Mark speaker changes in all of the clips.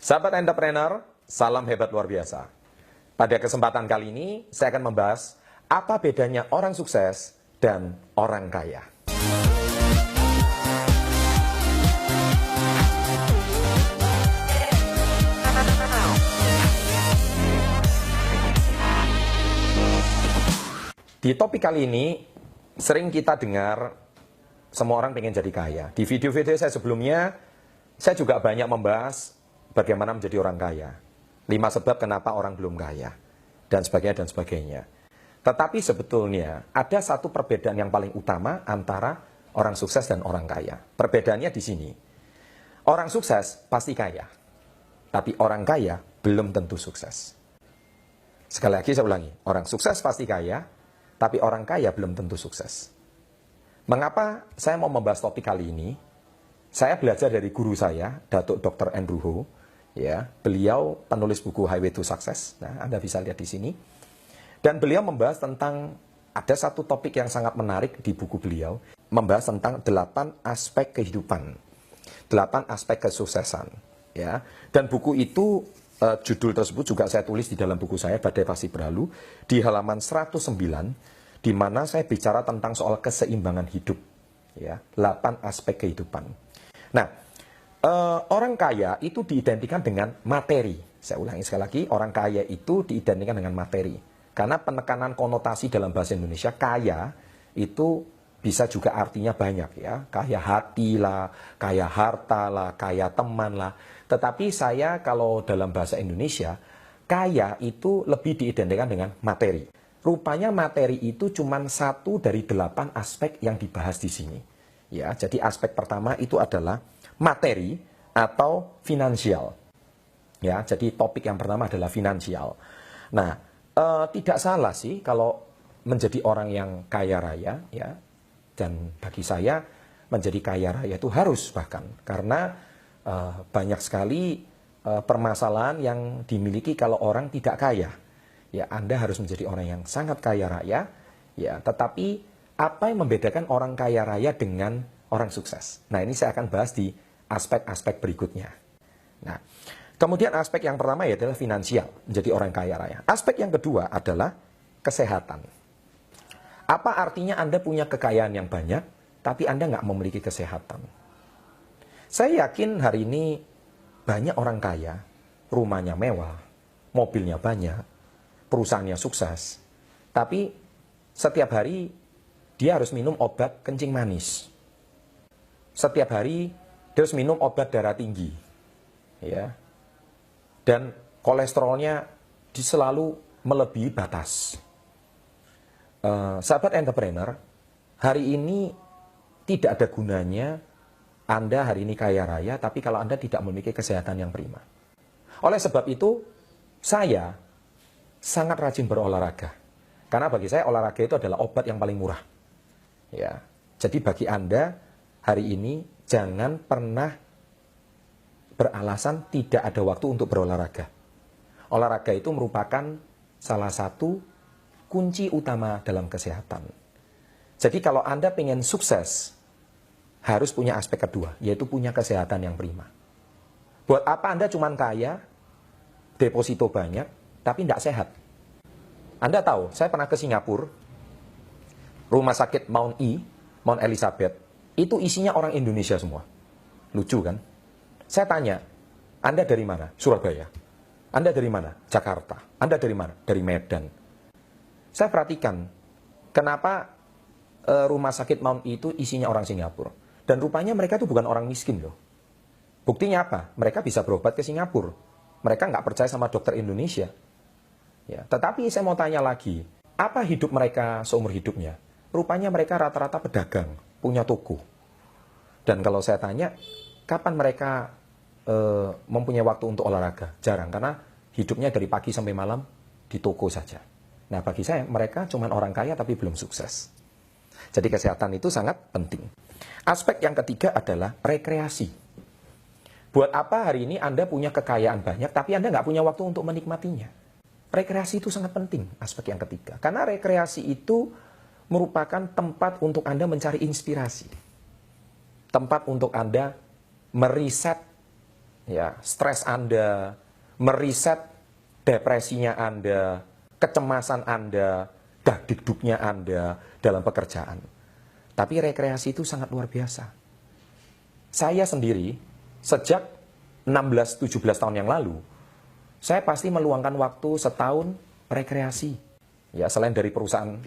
Speaker 1: Sahabat entrepreneur, salam hebat luar biasa. Pada kesempatan kali ini, saya akan membahas apa bedanya orang sukses dan orang kaya. Di topik kali ini, sering kita dengar semua orang pengen jadi kaya. Di video-video saya sebelumnya, saya juga banyak membahas bagaimana menjadi orang kaya. 5 sebab kenapa orang belum kaya. Dan sebagainya, dan sebagainya. Tetapi sebetulnya ada satu perbedaan yang paling utama antara orang sukses dan orang kaya. Perbedaannya di sini. Orang sukses pasti kaya. Tapi orang kaya belum tentu sukses. Sekali lagi saya ulangi. Orang sukses pasti kaya, tapi orang kaya belum tentu sukses. Mengapa saya mau membahas topik kali ini? Saya belajar dari guru saya, Datuk Dr. Andrew Ho. Ya, beliau penulis buku Highway to Success. Nah, Anda bisa lihat di sini. Dan beliau membahas tentang, ada satu topik yang sangat menarik di buku beliau, membahas tentang 8 aspek kehidupan, 8 aspek kesuksesan. Ya, dan buku itu, judul tersebut juga saya tulis di dalam buku saya, Badai Pasti Berlalu, di halaman 109, di mana saya bicara tentang soal keseimbangan hidup. Ya, 8 aspek kehidupan. Nah, orang kaya itu diidentikan dengan materi. Saya ulangi sekali lagi, orang kaya itu diidentikan dengan materi. Karena penekanan konotasi dalam bahasa Indonesia, kaya itu bisa juga artinya banyak ya. Kaya hati lah, kaya harta lah, kaya teman lah. Tetapi saya kalau dalam bahasa Indonesia, kaya itu lebih diidentikan dengan materi. Rupanya materi itu cuma 1 dari 8 aspek yang dibahas di sini. Ya, jadi aspek pertama itu adalah materi atau finansial. Ya, jadi topik yang pertama adalah finansial. Nah, tidak salah sih kalau menjadi orang yang kaya raya, ya. Dan bagi saya menjadi kaya raya itu harus bahkan karena banyak sekali permasalahan yang dimiliki kalau orang tidak kaya. Ya, Anda harus menjadi orang yang sangat kaya raya, ya. Tetapi apa yang membedakan orang kaya raya dengan orang sukses? Nah, ini saya akan bahas di aspek-aspek berikutnya. Nah, kemudian aspek yang pertama adalah finansial, menjadi orang kaya raya. Aspek yang kedua adalah kesehatan. Apa artinya Anda punya kekayaan yang banyak, tapi Anda nggak memiliki kesehatan? Saya yakin hari ini banyak orang kaya, rumahnya mewah, mobilnya banyak, perusahaannya sukses, tapi setiap hari dia harus minum obat kencing manis. Setiap hari dia harus minum obat darah tinggi. Ya. Dan kolesterolnya selalu melebihi batas. Sahabat entrepreneur, hari ini tidak ada gunanya Anda hari ini kaya raya, tapi kalau Anda tidak memiliki kesehatan yang prima. Oleh sebab itu, saya sangat rajin berolahraga. Karena bagi saya olahraga itu adalah obat yang paling murah. Ya. Jadi bagi Anda hari ini jangan pernah beralasan tidak ada waktu untuk berolahraga. Olahraga itu merupakan salah satu kunci utama dalam kesehatan. Jadi kalau Anda pengen sukses, harus punya aspek kedua, yaitu punya kesehatan yang prima. Buat apa Anda cuma kaya, deposito banyak, tapi tidak sehat? Anda tahu, saya pernah ke Singapura, rumah sakit Mount Elizabeth, itu isinya orang Indonesia semua. Lucu kan? Saya tanya, Anda dari mana? Surabaya. Anda dari mana? Jakarta. Anda dari mana? Dari Medan. Saya perhatikan, kenapa rumah sakit Mount itu isinya orang Singapura. Dan rupanya mereka itu bukan orang miskin loh. Buktinya apa? Mereka bisa berobat ke Singapura. Mereka nggak percaya sama dokter Indonesia. Ya, tetapi saya mau tanya lagi, apa hidup mereka seumur hidupnya? Rupanya mereka rata-rata pedagang, punya toko. Dan kalau saya tanya, kapan mereka mempunyai waktu untuk olahraga? Jarang, karena hidupnya dari pagi sampai malam di toko saja. Nah, bagi saya, mereka cuma orang kaya tapi belum sukses. Jadi kesehatan itu sangat penting. Aspek yang ketiga adalah rekreasi. Buat apa hari ini Anda punya kekayaan banyak, tapi Anda nggak punya waktu untuk menikmatinya? Rekreasi itu sangat penting, aspek yang ketiga. Karena rekreasi itu merupakan tempat untuk Anda mencari inspirasi. Tempat untuk Anda meriset ya, stres Anda, meriset depresinya Anda, kecemasan Anda, dagdikduknya Anda dalam pekerjaan. Tapi rekreasi itu sangat luar biasa. Saya sendiri, sejak 16-17 tahun yang lalu, saya pasti meluangkan waktu setahun rekreasi. Ya, selain dari perusahaan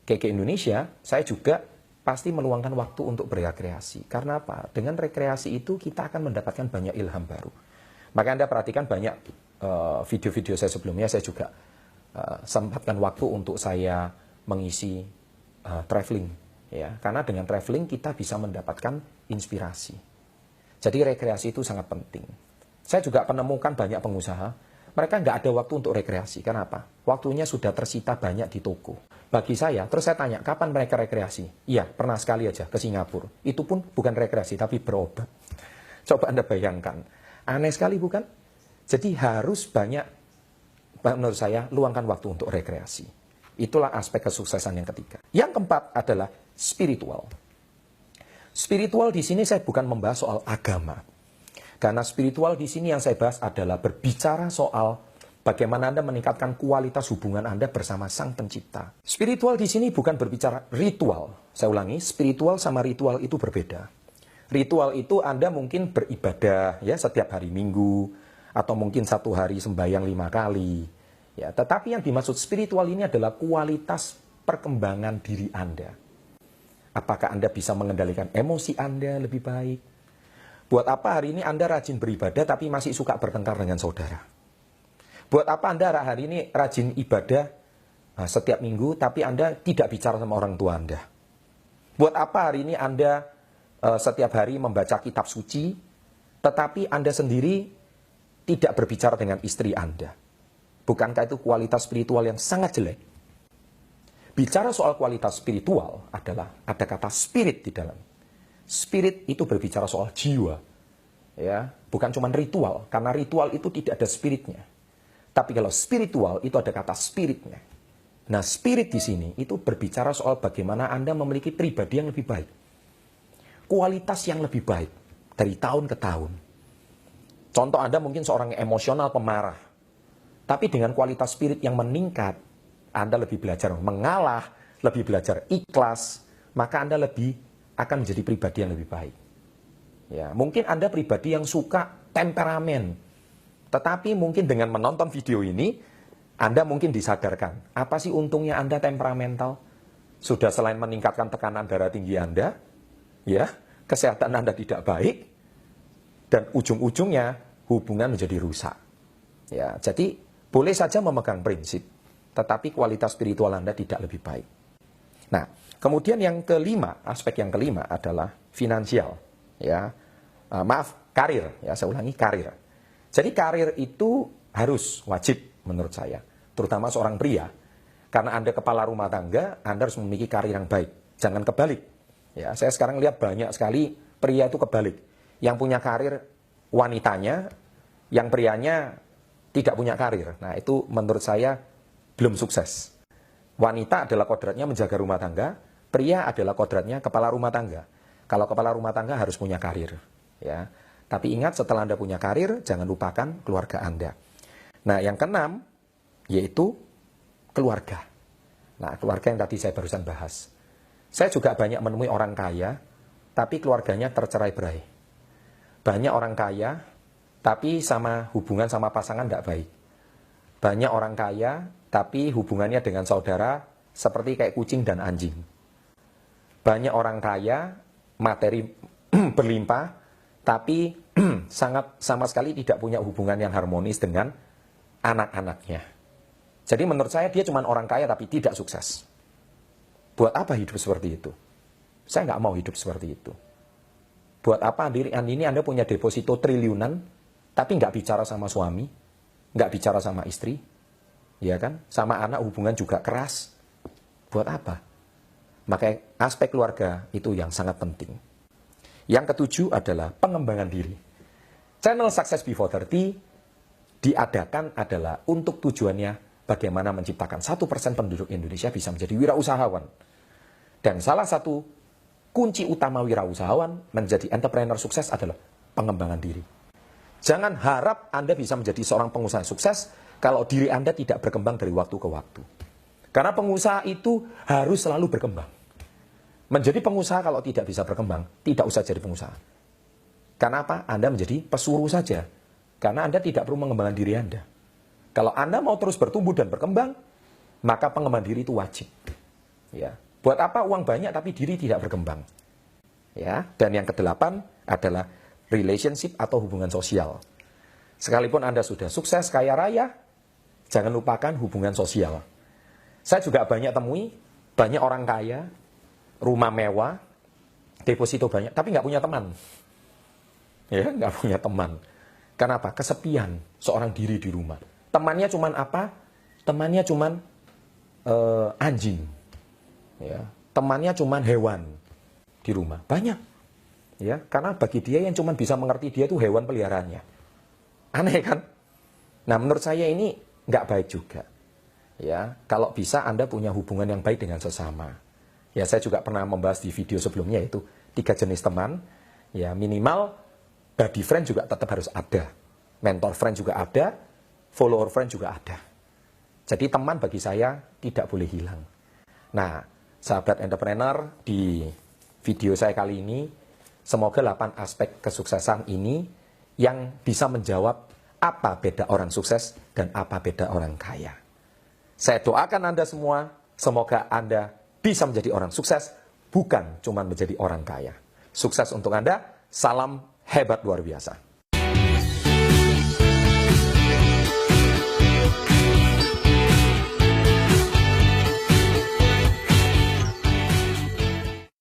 Speaker 1: KK Indonesia, saya juga pasti meluangkan waktu untuk berrekreasi. Karena apa? Dengan rekreasi itu kita akan mendapatkan banyak ilham baru. Maka Anda perhatikan banyak video-video saya sebelumnya, saya juga sempatkan waktu untuk saya mengisi traveling. Ya, karena dengan traveling kita bisa mendapatkan inspirasi. Jadi rekreasi itu sangat penting. Saya juga menemukan banyak pengusaha, mereka nggak ada waktu untuk rekreasi. Kenapa? Waktunya sudah tersita banyak di toko. Bagi saya, terus saya tanya, kapan mereka rekreasi? Iya, pernah sekali aja ke Singapura. Itu pun bukan rekreasi, tapi berobat. Coba Anda bayangkan. Aneh sekali bukan? Jadi harus banyak, menurut saya, luangkan waktu untuk rekreasi. Itulah aspek kesuksesan yang ketiga. Yang keempat adalah spiritual. Spiritual di sini saya bukan membahas soal agama. Karena spiritual di sini yang saya bahas adalah berbicara soal bagaimana Anda meningkatkan kualitas hubungan Anda bersama Sang Pencipta. Spiritual di sini bukan berbicara ritual. Saya ulangi, spiritual sama ritual itu berbeda. Ritual itu Anda mungkin beribadah ya setiap hari Minggu, atau mungkin satu hari sembahyang 5 kali. Ya, tetapi yang dimaksud spiritual ini adalah kualitas perkembangan diri Anda. Apakah Anda bisa mengendalikan emosi Anda lebih baik? Buat apa hari ini Anda rajin beribadah tapi masih suka bertengkar dengan saudara? Buat apa Anda hari ini rajin ibadah setiap minggu tapi Anda tidak bicara sama orang tua Anda? Buat apa hari ini Anda setiap hari membaca kitab suci tetapi Anda sendiri tidak berbicara dengan istri Anda? Bukankah itu kualitas spiritual yang sangat jelek? Bicara soal kualitas spiritual adalah ada kata spirit di dalam. Spirit itu berbicara soal jiwa. Ya, bukan cuma ritual, karena ritual itu tidak ada spiritnya. Tapi kalau spiritual itu ada kata spiritnya. Nah, spirit di sini itu berbicara soal bagaimana Anda memiliki pribadi yang lebih baik. Kualitas yang lebih baik dari tahun ke tahun. Contoh Anda mungkin seorang yang emosional pemarah. Tapi dengan kualitas spirit yang meningkat, Anda lebih belajar mengalah, lebih belajar ikhlas, maka Anda lebih akan menjadi pribadi yang lebih baik. Ya, mungkin Anda pribadi yang suka temperamen, tetapi mungkin dengan menonton video ini, Anda mungkin disadarkan, apa sih untungnya Anda temperamental? Sudah selain meningkatkan tekanan darah tinggi Anda, ya, kesehatan Anda tidak baik, dan ujung-ujungnya hubungan menjadi rusak. Ya, jadi boleh saja memegang prinsip, tetapi kualitas spiritual Anda tidak lebih baik. Nah, kemudian yang kelima, aspek yang kelima adalah finansial. Ya, karir. Ya, saya ulangi, karir. Jadi karir itu harus wajib menurut saya, terutama seorang pria. Karena Anda kepala rumah tangga, Anda harus memiliki karir yang baik. Jangan kebalik. Ya, saya sekarang lihat banyak sekali pria itu kebalik. Yang punya karir wanitanya, yang prianya tidak punya karir. Nah, itu menurut saya belum sukses. Wanita adalah kodratnya menjaga rumah tangga, pria adalah kodratnya kepala rumah tangga. Kalau kepala rumah tangga harus punya karir. Ya. Tapi ingat setelah Anda punya karir, jangan lupakan keluarga Anda. Nah, yang keenam, yaitu keluarga. Nah, keluarga yang tadi saya barusan bahas. Saya juga banyak menemui orang kaya, tapi keluarganya tercerai-berai. Banyak orang kaya, tapi hubungan sama pasangan tidak baik. Banyak orang kaya, tapi hubungannya dengan saudara seperti kayak kucing dan anjing. Banyak orang kaya, materi berlimpah, tapi sama sekali tidak punya hubungan yang harmonis dengan anak-anaknya. Jadi menurut saya dia cuma orang kaya tapi tidak sukses. Buat apa hidup seperti itu? Saya nggak mau hidup seperti itu. Buat apa ini Anda punya deposito triliunan, tapi nggak bicara sama suami, nggak bicara sama istri, ya kan? Sama anak hubungan juga keras. Buat apa? Maka aspek keluarga itu yang sangat penting. Yang ketujuh adalah pengembangan diri. Channel Success Before 30 diadakan adalah untuk tujuannya bagaimana menciptakan 1% penduduk Indonesia bisa menjadi wirausahawan. Dan salah satu kunci utama wirausahawan menjadi entrepreneur sukses adalah pengembangan diri. Jangan harap Anda bisa menjadi seorang pengusaha sukses kalau diri Anda tidak berkembang dari waktu ke waktu. Karena pengusaha itu harus selalu berkembang. Menjadi pengusaha kalau tidak bisa berkembang, tidak usah jadi pengusaha. Karena apa? Anda menjadi pesuruh saja. Karena Anda tidak perlu mengembangkan diri Anda. Kalau Anda mau terus bertumbuh dan berkembang, maka pengembangan diri itu wajib. Ya. Buat apa uang banyak tapi diri tidak berkembang? Ya. Dan yang kedelapan adalah relationship atau hubungan sosial. Sekalipun Anda sudah sukses, kaya raya, jangan lupakan hubungan sosial. Saya juga banyak temui, banyak orang kaya, rumah mewah, deposito banyak, tapi nggak punya teman. Ya, nggak punya teman. Kenapa? Kesepian seorang diri di rumah. Temannya cuman apa? Temannya cuman anjing. Ya, temannya cuman hewan di rumah. Banyak. Ya, karena bagi dia yang cuma bisa mengerti dia itu hewan peliharaannya. Aneh kan? Nah, menurut saya ini nggak baik juga. Ya, kalau bisa Anda punya hubungan yang baik dengan sesama. Ya, saya juga pernah membahas di video sebelumnya itu 3 jenis teman. Ya, minimal body friend juga tetap harus ada. Mentor friend juga ada, follower friend juga ada. Jadi teman bagi saya tidak boleh hilang. Nah, sahabat entrepreneur, di video saya kali ini semoga 8 aspek kesuksesan ini yang bisa menjawab apa beda orang sukses dan apa beda orang kaya. Saya doakan Anda semua, semoga Anda bisa menjadi orang sukses, bukan cuma menjadi orang kaya. Sukses untuk Anda, salam hebat luar biasa.